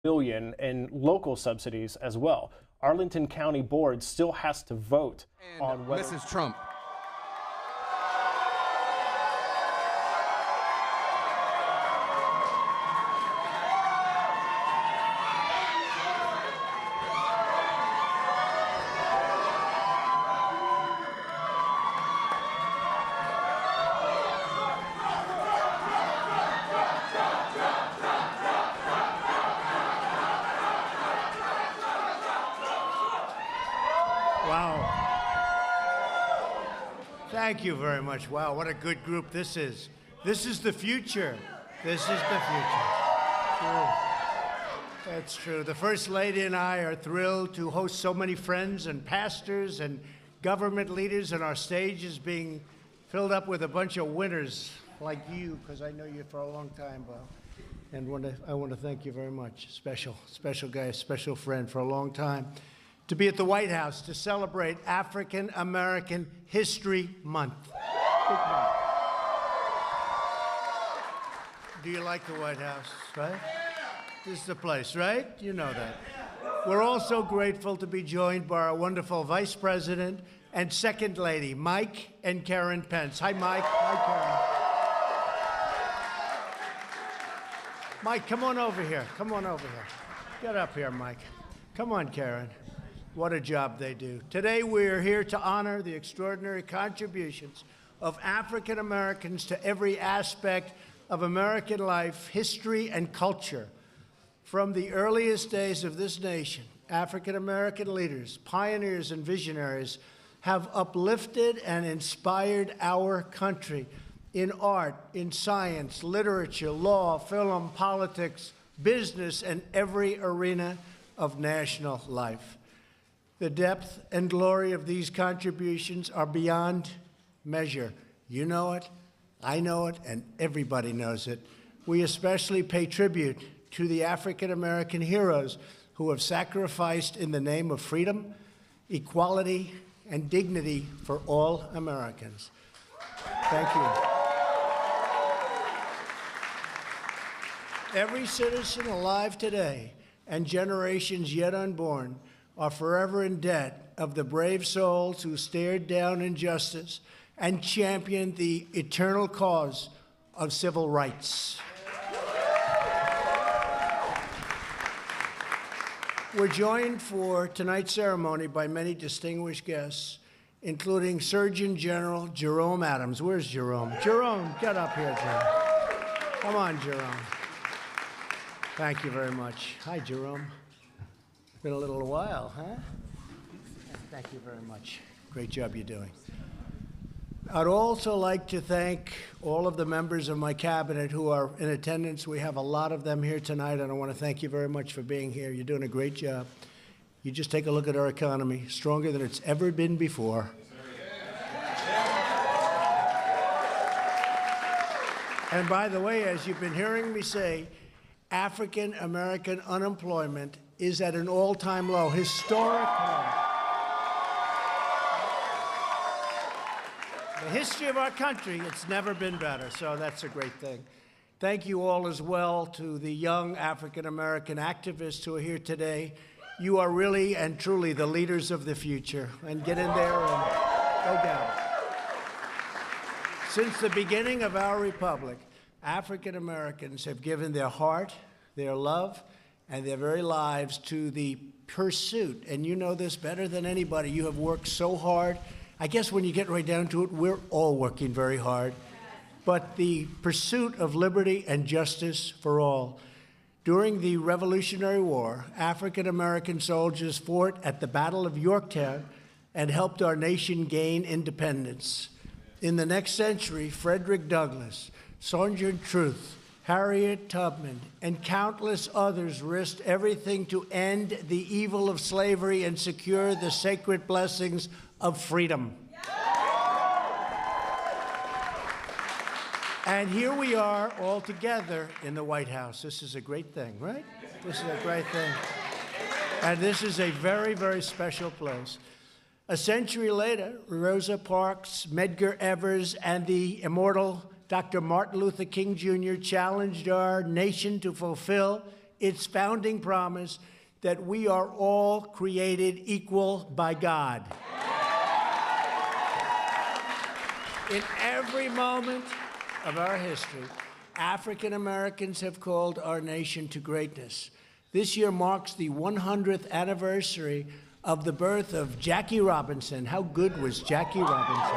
billion in local subsidies as well. Arlington County Board still has to vote on whether Mrs. Trump. Wow. Thank you very much. Wow, what a good group this is. This is the future. This is the future. True. That's true. The First Lady and I are thrilled to host so many friends and pastors and government leaders, and our stage is being filled up with a bunch of winners like you, because I know you for a long time, Bob. And I want to thank you very much. Special guy, special friend for a long time. To be at the White House to celebrate African American History Month. Big month. Do you like the White House, right? This is the place, right? You know that. We're also grateful to be joined by our wonderful Vice President and Second Lady, Mike and Karen Pence. Hi, Mike. Hi, Karen. Mike, come on over here. Come on over here. Get up here, Mike. Come on, Karen. What a job they do. Today, we're here to honor the extraordinary contributions of African Americans to every aspect of American life, history, and culture. From the earliest days of this nation, African American leaders, pioneers, and visionaries have uplifted and inspired our country in art, in science, literature, law, film, politics, business, and every arena of national life. The depth and glory of these contributions are beyond measure. You know it, I know it, and everybody knows it. We especially pay tribute to the African American heroes who have sacrificed in the name of freedom, equality, and dignity for all Americans. Thank you. Every citizen alive today and generations yet unborn are forever in debt of the brave souls who stared down injustice and championed the eternal cause of civil rights. We're joined for tonight's ceremony by many distinguished guests, including Surgeon General Jerome Adams. Where's Jerome? Jerome, get up here, Jerome. Come on, Jerome. Thank you very much. Hi, Jerome. Been a little while, huh? Thank you very much. Great job you're doing. I'd also like to thank all of the members of my cabinet who are in attendance. We have a lot of them here tonight, and I want to thank you very much for being here. You're doing a great job. You just take a look at our economy, stronger than it's ever been before. And by the way, as you've been hearing me say, African American unemployment is at an all-time low, historic low. The history of our country, it's never been better, so that's a great thing. Thank you all as well to the young African American activists who are here today. You are really and truly the leaders of the future, and get in there and go down. Since the beginning of our republic, African Americans have given their heart, their love, and their very lives to the pursuit. And you know this better than anybody. You have worked so hard. I guess when you get right down to it, we're all working very hard. But the pursuit of liberty and justice for all. During the Revolutionary War, African American soldiers fought at the Battle of Yorktown and helped our nation gain independence. In the next century, Frederick Douglass, Sojourner Truth, Harriet Tubman, and countless others risked everything to end the evil of slavery and secure the sacred blessings of freedom. And here we are all together in the White House. This is a great thing, right? This is a great thing. And this is a very, very special place. A century later, Rosa Parks, Medgar Evers, and the immortal Dr. Martin Luther King Jr. challenged our nation to fulfill its founding promise that we are all created equal by God. In every moment of our history, African Americans have called our nation to greatness. This year marks the 100th anniversary of the birth of Jackie Robinson. How good was Jackie Robinson?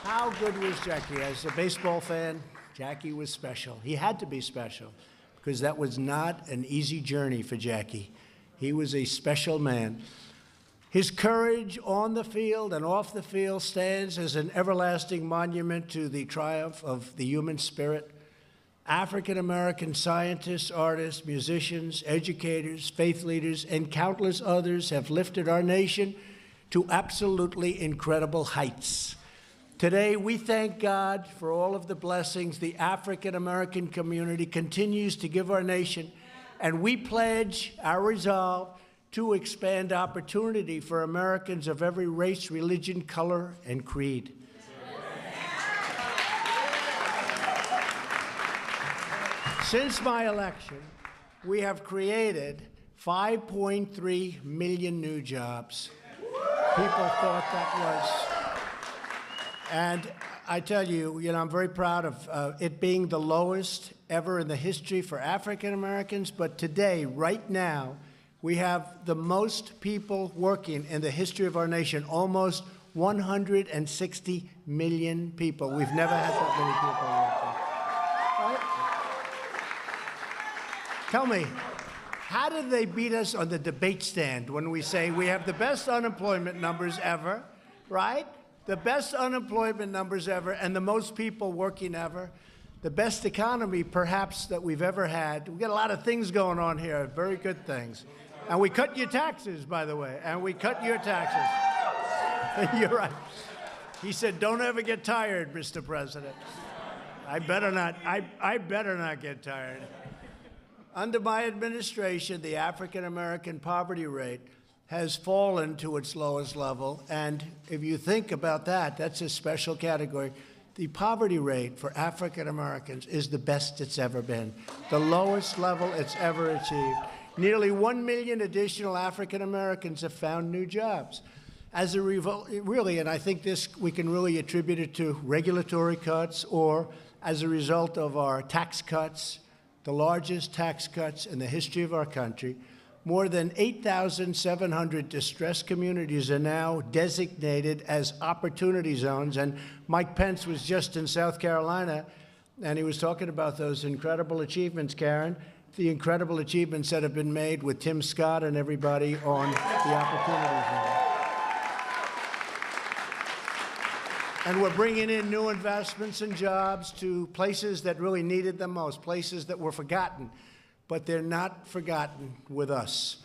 How good was Jackie? As a baseball fan, Jackie was special. He had to be special because that was not an easy journey for Jackie. He was a special man. His courage on the field and off the field stands as an everlasting monument to the triumph of the human spirit. African-American scientists, artists, musicians, educators, faith leaders, and countless others have lifted our nation to absolutely incredible heights. Today, we thank God for all of the blessings the African-American community continues to give our nation, and we pledge our resolve to expand opportunity for Americans of every race, religion, color, and creed. Since my election, we have created 5.3 million new jobs. People thought that was, and I tell you, I'm very proud of it being the lowest ever in the history for African Americans, but today, right now, we have the most people working in the history of our nation, almost 160 million people. We've never had that many people working. Right? Tell me, how did they beat us on the debate stand when we say we have the best unemployment numbers ever, right? The best unemployment numbers ever and the most people working ever. The best economy, perhaps, that we've ever had. We've got a lot of things going on here, very good things. And we cut your taxes, by the way, and we cut your taxes. You're right. He said, don't ever get tired, Mr. President. I better not. I better not get tired. Under my administration, the African-American poverty rate has fallen to its lowest level. And if you think about that, that's a special category. The poverty rate for African-Americans is the best it's ever been, the lowest level it's ever achieved. Nearly 1 million additional African-Americans have found new jobs. As a really, and I think this we can really attribute it to regulatory cuts or as a result of our tax cuts, the largest tax cuts in the history of our country. More than 8,700 distressed communities are now designated as opportunity zones. And Mike Pence was just in South Carolina, and he was talking about those incredible achievements, Karen, the incredible achievements that have been made with Tim Scott and everybody on the opportunity zone. And we're bringing in new investments and jobs to places that really needed them most, places that were forgotten. But they're not forgotten with us.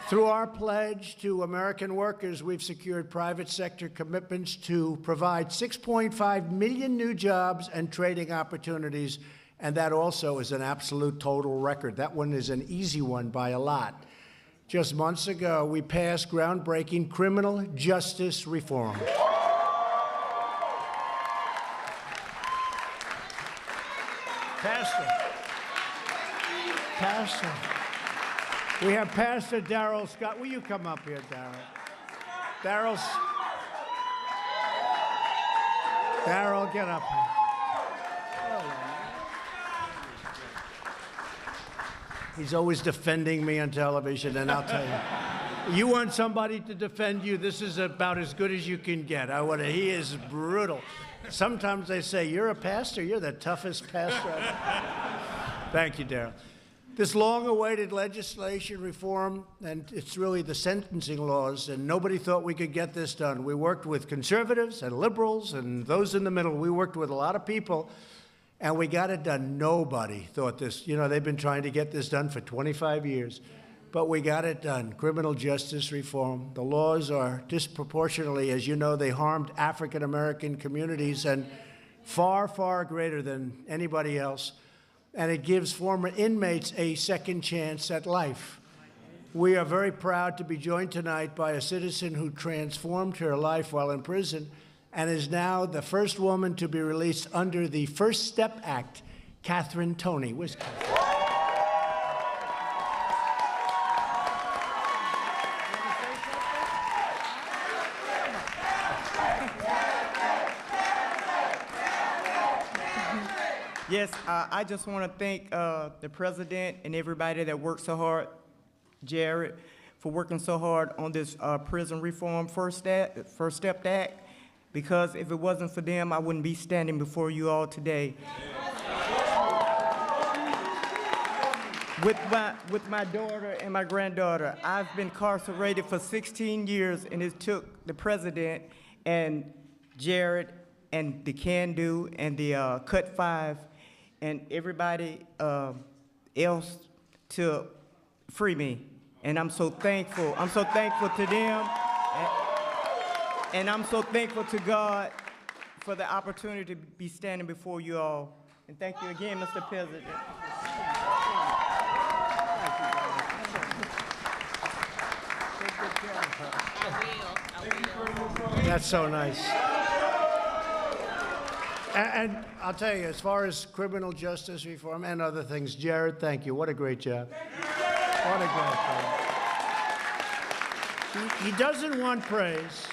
Through our pledge to American workers, we've secured private sector commitments to provide 6.5 million new jobs and trading opportunities, and that also is an absolute total record. That one is an easy one by a lot. Just months ago, we passed groundbreaking criminal justice reform. Pastor. We have Pastor Darrell Scott. Will you come up here, Darrell? Darrell, get up here. He's always defending me on television, and I'll tell you, you want somebody to defend you, this is about as good as you can get. He is brutal. Sometimes they say, you're a pastor, you're the toughest pastor. Thank you, Darrell. This long-awaited legislation reform, and it's really the sentencing laws, and nobody thought we could get this done. We worked with conservatives and liberals and those in the middle. We worked with a lot of people, and we got it done. Nobody thought this. They've been trying to get this done for 25 years, but we got it done. Criminal justice reform. The laws are disproportionately, as you know, they harmed African-American communities and far, far greater than anybody else. And it gives former inmates a second chance at life. We are very proud to be joined tonight by a citizen who transformed her life while in prison and is now the first woman to be released under the First Step Act, Catherine Toney. Where's Catherine? Yes, I just want to thank the president and everybody that worked so hard, Jared, for working so hard on this prison reform First Step Act, because if it wasn't for them, I wouldn't be standing before you all today. With my daughter and my granddaughter, I've been incarcerated for 16 years, and it took the president and Jared and the Can Do and the Cut 5 and everybody else to free me. And I'm so thankful. I'm so thankful to them. And I'm so thankful to God for the opportunity to be standing before you all. And thank you again, Mr. President. That's so nice. And I'll tell you, as far as criminal justice reform and other things, Jared, thank you. What a great job. What a great job. He doesn't want praise.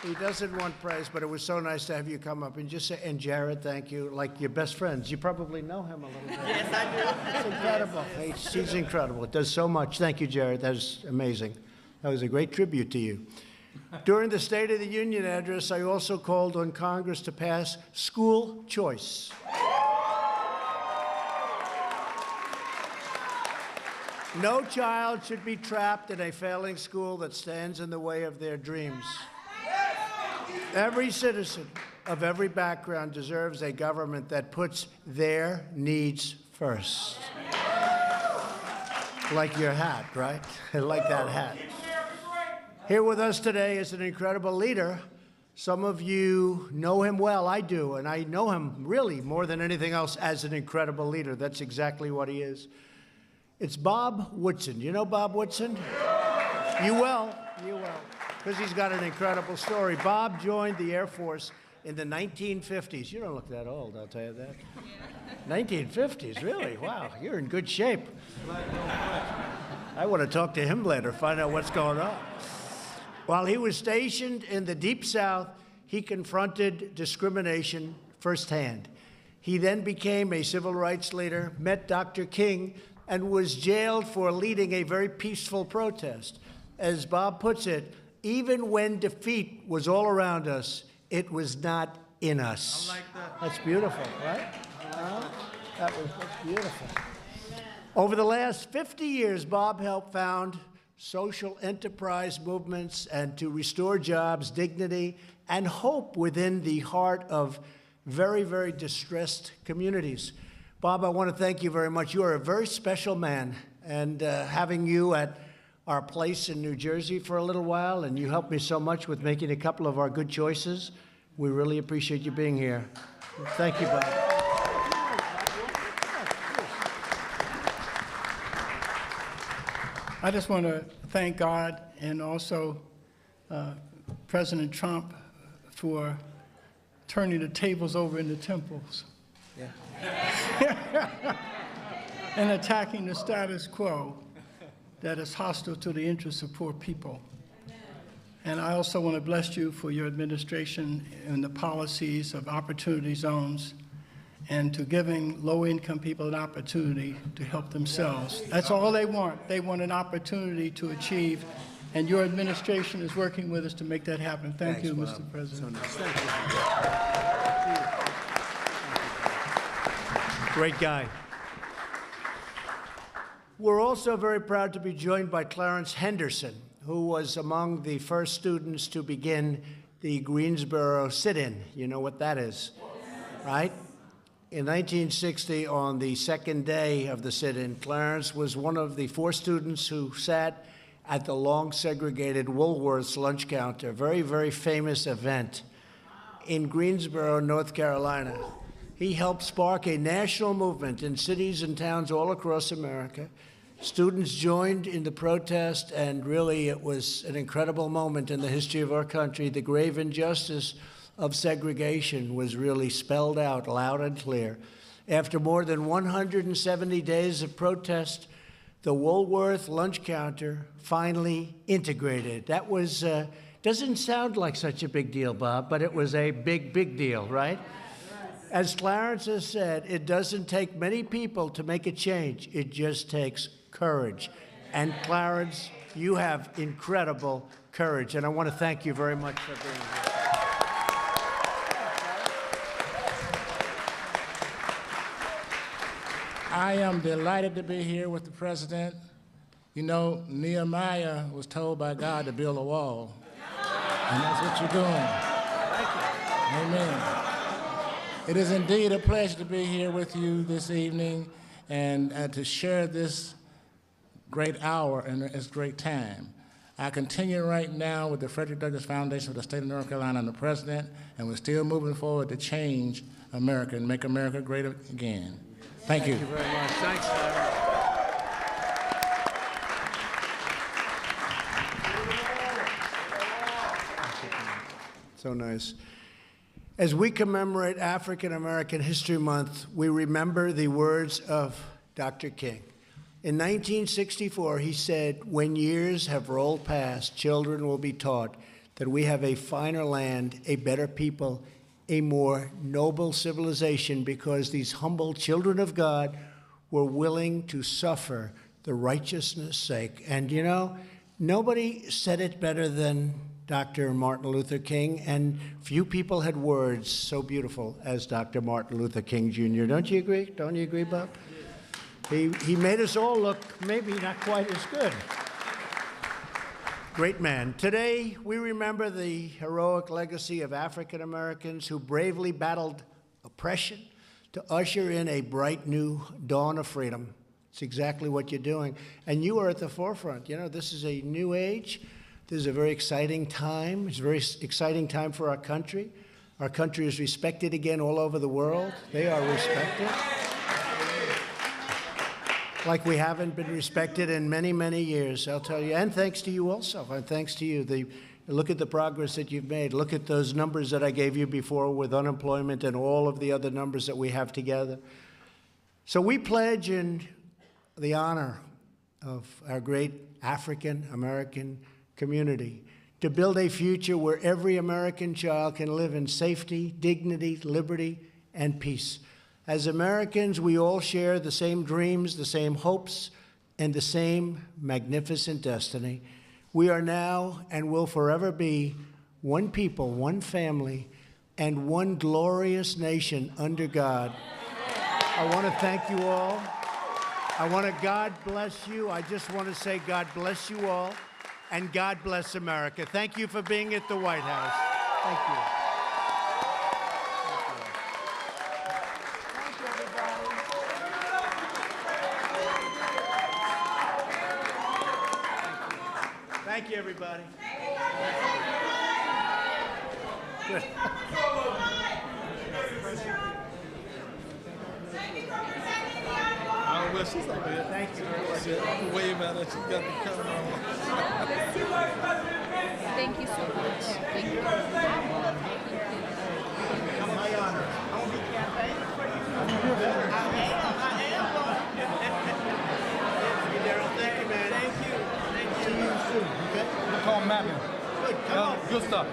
He doesn't want praise, but it was so nice to have you come up and just say, and Jared, thank you, like your best friends. You probably know him a little bit. Yes, I do. It's incredible. He's incredible. It does so much. Thank you, Jared. That was amazing. That was a great tribute to you. During the State of the Union address, I also called on Congress to pass school choice. No child should be trapped in a failing school that stands in the way of their dreams. Every citizen of every background deserves a government that puts their needs first. Like your hat, right? I like that hat. Here with us today is an incredible leader. Some of you know him well, I do, and I know him really more than anything else as an incredible leader. That's exactly what he is. It's Bob Woodson. You know Bob Woodson? You will, because he's got an incredible story. Bob joined the Air Force in the 1950s. You don't look that old, I'll tell you that. 1950s, really? Wow, you're in good shape. I want to talk to him later, find out what's going on. While he was stationed in the Deep South, he confronted discrimination firsthand. He then became a civil rights leader, met Dr. King, and was jailed for leading a very peaceful protest. As Bob puts it, even when defeat was all around us, it was not in us. I like that. That's beautiful, right? That's beautiful. Over the last 50 years, Bob helped found social enterprise movements and to restore jobs, dignity, and hope within the heart of very, very distressed communities. Bob, I want to thank you very much. You are a very special man, and having you at our place in New Jersey for a little while, and you helped me so much with making a couple of our good choices. We really appreciate you being here. Thank you, Bob. I just want to thank God and also President Trump for turning the tables over in the temples. Yeah. And attacking the status quo that is hostile to the interests of poor people. And I also want to bless you for your administration and the policies of opportunity zones and to giving low-income people an opportunity to help themselves. That's all they want. They want an opportunity to achieve, and your administration is working with us to make that happen. Thank you, Mr. President. So nice. Thank you. Great guy. We're also very proud to be joined by Clarence Henderson, who was among the first students to begin the Greensboro sit-in. You know what that is, right? In 1960, on the second day of the sit-in, Clarence was one of the 4 students who sat at the long segregated Woolworth's lunch counter, a very, very famous event in Greensboro, North Carolina. He helped spark a national movement in cities and towns all across America. Students joined in the protest, and really it was an incredible moment in the history of our country. The grave injustice of segregation was really spelled out loud and clear. After more than 170 days of protest, the Woolworth lunch counter finally integrated. That was, doesn't sound like such a big deal, Bob, but it was a big, big deal, right? As Clarence has said, it doesn't take many people to make a change. It just takes courage. And Clarence, you have incredible courage, and I want to thank you very much for being here. I am delighted to be here with the president. You know, Nehemiah was told by God to build a wall, and that's what you're doing. Thank you. Amen. It is indeed a pleasure to be here with you this evening and to share this great hour and this great time. I continue right now with the Frederick Douglass Foundation for the State of North Carolina and the President, and we're still moving forward to change America and make America great again. Thank you. Thank you very much. Thanks, Larry. So nice. As we commemorate African American History Month, we remember the words of Dr. King. In 1964, he said, "When years have rolled past, children will be taught that we have a finer land, a better people, a more noble civilization, because these humble children of God were willing to suffer the righteousness' sake." And you know, nobody said it better than Dr. Martin Luther King, and few people had words so beautiful as Dr. Martin Luther King Jr. Don't you agree? Don't you agree, Bob? He made us all look maybe not quite as good. Great man. Today, we remember the heroic legacy of African Americans who bravely battled oppression to usher in a bright new dawn of freedom. It's exactly what you're doing. And you are at the forefront. You know, this is a new age. This is a very exciting time. It's a very exciting time for our country. Our country is respected again all over the world. They are respected like we haven't been respected in many, many years, I'll tell you. And thanks to you also, and thanks to you. Look at the progress that you've made. Look at those numbers that I gave you before with unemployment and all of the other numbers that we have together. So we pledge in the honor of our great African American community to build a future where every American child can live in safety, dignity, liberty, and peace. As Americans, we all share the same dreams, the same hopes, and the same magnificent destiny. We are now and will forever be one people, one family, and one glorious nation under God. I want to thank you all. I want to God bless you. I just want to say God bless you all, and God bless America. Thank you for being at the White House. Thank you. Thank you, everybody. Good. Oh, well, she's over here. Thank you very much. I can wave at her. She's got the camera on. Thank you so much. Thank you. My honor. I won't be campaigning for you. I am. Daryl, thank you, man. Thank you. Thank you. See you soon, okay? Call Mapping. Good, come on. Good stuff.